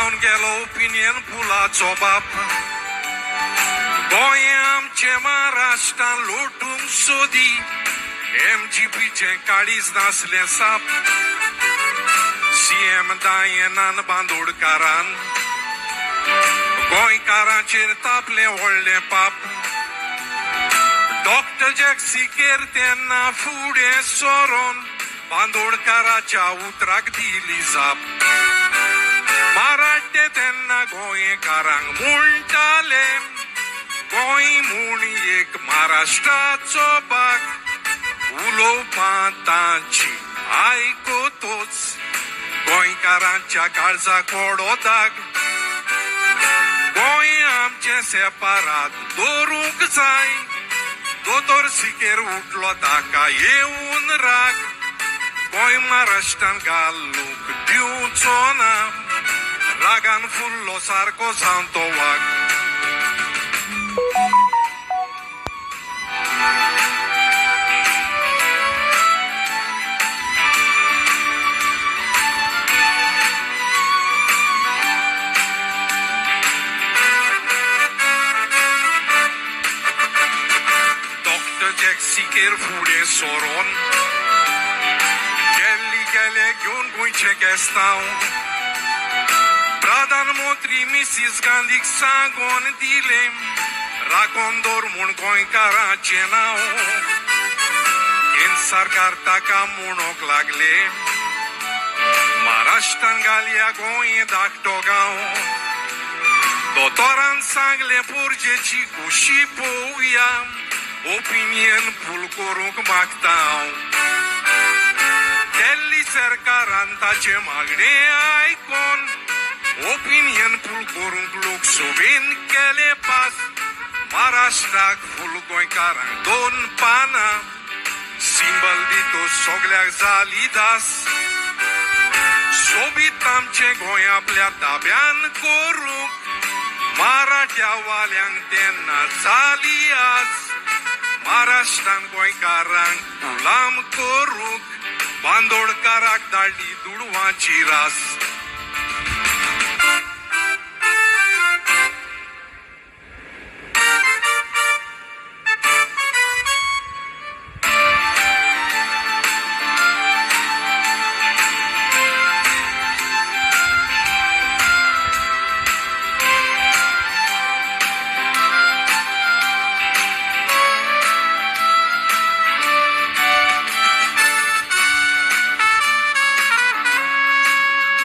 जावन गेलो ओपिनियन पुलाचो बाप. गोंय आमचे महाराष्ट्रान लोटूंक सोदी, MGPचे काळीज नासले साप. CM दायेनान बांदोडकारान गोंयकारांचेर तापले व्हडले पाप. डॉक्टर जॅक्सिकेर तेन्ना फुडें सरोन बांदोडकाराच्या उतराक दिली जाप. मराठे तेन्ना गोंयकारांक म्हणटाले, गोंय म्हूण एक महाराष्ट्राचो भाग. उलोवपां तांची आयकोतोच गोंयकारांच्या काळजाक व्हडो दाग. गोंय आमचे सेपारात दवरूंक जाय, दोतोर सिकेर उठलो ताका येवन राग. गोंय महाराष्ट्रान घालूंक दिवचो ना, रागान फुल्लो सारको जावन तो वाग. जॅक्सिकेर फुडें सरोन गेले घेवन गोंयचे गेस्तांव. प्रधानमंत्री मिसीस गांधीक सांगोन दिले, राखोन दवर म्हूण गोंयकारांचें नांव. केंद्र सरकार ताका म्हणोंक लागले, महाराष्ट्रान घालया गोंय धाकटो गांव. दोतोरान सांगले पोरजेची खुशी पळोवया, ओपिनियन फूल करूंक मागता हांव. दिल्ली सरकारान ताचे मागणे आयकोन ओपिनियन फूल करूंक लोकसभेन केले पास. महाराष्ट्राक फूल गोंयकारांक 2 पानां, सिंबल दितो सगल्याक जाली दास. सोबीत आमचे गोंय आपल्या ताब्यान करूंक, मराठ्या वाल्यांक तेन्ना जाली आस. महाराष्ट्रान गोंयकारांक गुलाम करूंक बांदोडकाराक धाडली दुडवांची रास.